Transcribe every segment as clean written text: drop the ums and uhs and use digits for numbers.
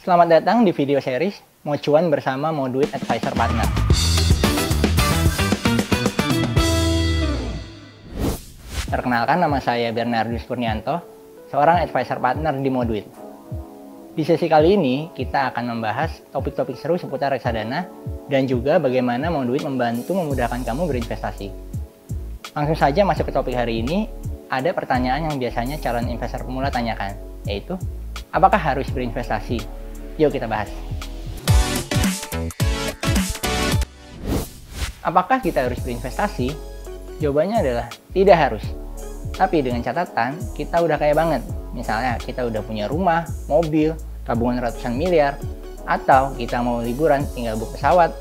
Selamat datang di video series Mau Cuan bersama Mau Duit Advisor Partner. Perkenalkan, nama saya Bernardus Purnianto, seorang advisor partner di Mau Duit. Di sesi kali ini, kita akan membahas topik-topik seru seputar reksadana dan juga bagaimana Mau Duit membantu memudahkan kamu berinvestasi. Langsung saja masuk ke topik hari ini. Ada pertanyaan yang biasanya calon investor pemula tanyakan, yaitu, apakah harus berinvestasi? Yuk kita bahas. Apakah kita harus berinvestasi? Jawabannya adalah tidak harus. Tapi dengan catatan, kita udah kaya banget. Misalnya kita udah punya rumah, mobil, tabungan ratusan miliar, atau kita mau liburan tinggal book pesawat,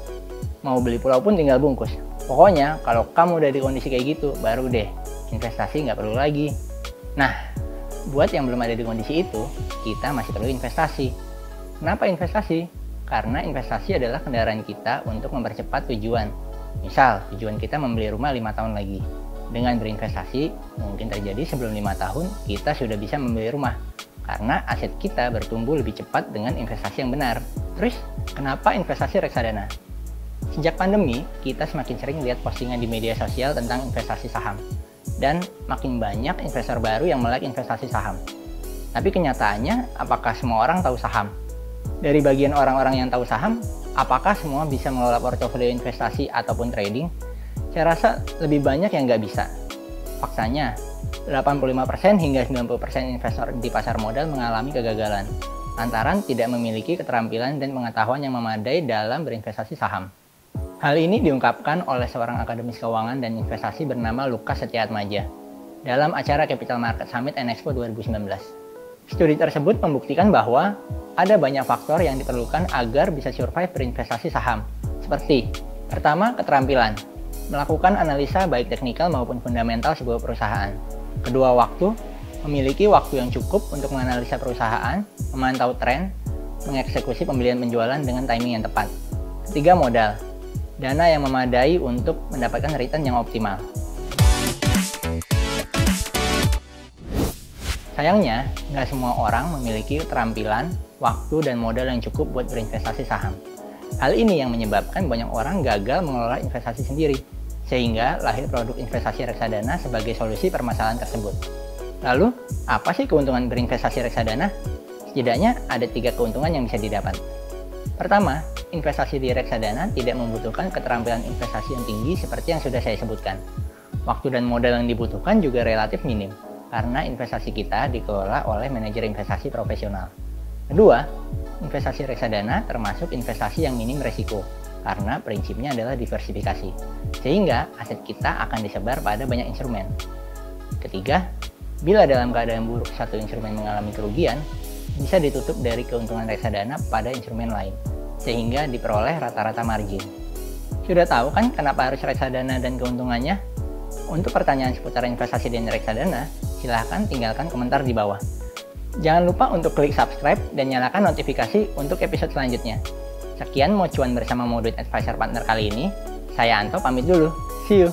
mau beli pulau pun tinggal bungkus. Pokoknya kalau kamu udah di kondisi kayak gitu, baru deh investasi nggak perlu lagi. Nah, buat yang belum ada di kondisi itu, kita masih perlu investasi. Kenapa investasi? Karena investasi adalah kendaraan kita untuk mempercepat tujuan. Misal, tujuan kita membeli rumah 5 tahun lagi. Dengan berinvestasi, mungkin terjadi sebelum 5 tahun, kita sudah bisa membeli rumah. Karena aset kita bertumbuh lebih cepat dengan investasi yang benar. Terus, kenapa investasi reksadana? Sejak pandemi, kita semakin sering lihat postingan di media sosial tentang investasi saham. Dan makin banyak investor baru yang melek investasi saham. Tapi kenyataannya, apakah semua orang tahu saham? Dari bagian orang-orang yang tahu saham, apakah semua bisa mengelola portofolio investasi ataupun trading? Saya rasa lebih banyak yang nggak bisa. Faktanya, 85% hingga 90% investor di pasar modal mengalami kegagalan, lantaran tidak memiliki keterampilan dan pengetahuan yang memadai dalam berinvestasi saham. Hal ini diungkapkan oleh seorang akademis keuangan dan investasi bernama Lukas Setiatmaja dalam acara Capital Market Summit and Expo 2019. Studi tersebut membuktikan bahwa ada banyak faktor yang diperlukan agar bisa survive berinvestasi saham. Seperti, pertama, keterampilan. Melakukan analisa baik teknikal maupun fundamental sebuah perusahaan. Kedua, waktu. Memiliki waktu yang cukup untuk menganalisa perusahaan, memantau tren, mengeksekusi pembelian penjualan dengan timing yang tepat. Ketiga, modal. Dana yang memadai untuk mendapatkan return yang optimal. Sayangnya, nggak semua orang memiliki keterampilan, waktu, dan modal yang cukup buat berinvestasi saham. Hal ini yang menyebabkan banyak orang gagal mengelola investasi sendiri, sehingga lahir produk investasi reksadana sebagai solusi permasalahan tersebut. Lalu, apa sih keuntungan berinvestasi reksadana? Setidaknya ada 3 keuntungan yang bisa didapat. Pertama, investasi di reksadana tidak membutuhkan keterampilan investasi yang tinggi seperti yang sudah saya sebutkan. Waktu dan modal yang dibutuhkan juga relatif minim, karena investasi kita dikelola oleh manajer investasi profesional. Kedua, investasi reksadana termasuk investasi yang minim resiko, karena prinsipnya adalah diversifikasi, sehingga aset kita akan disebar pada banyak instrumen. Ketiga, bila dalam keadaan buruk satu instrumen mengalami kerugian, bisa ditutup dari keuntungan reksadana pada instrumen lain, sehingga diperoleh rata-rata margin. Sudah tahu kan kenapa harus reksadana dan keuntungannya? Untuk pertanyaan seputar investasi dan reksadana, silahkan tinggalkan komentar di bawah. Jangan lupa untuk klik subscribe dan nyalakan notifikasi untuk episode selanjutnya. Sekian Mau Cuan bersama Mau Duit Advisor Partner kali ini. Saya Anto pamit dulu. See you!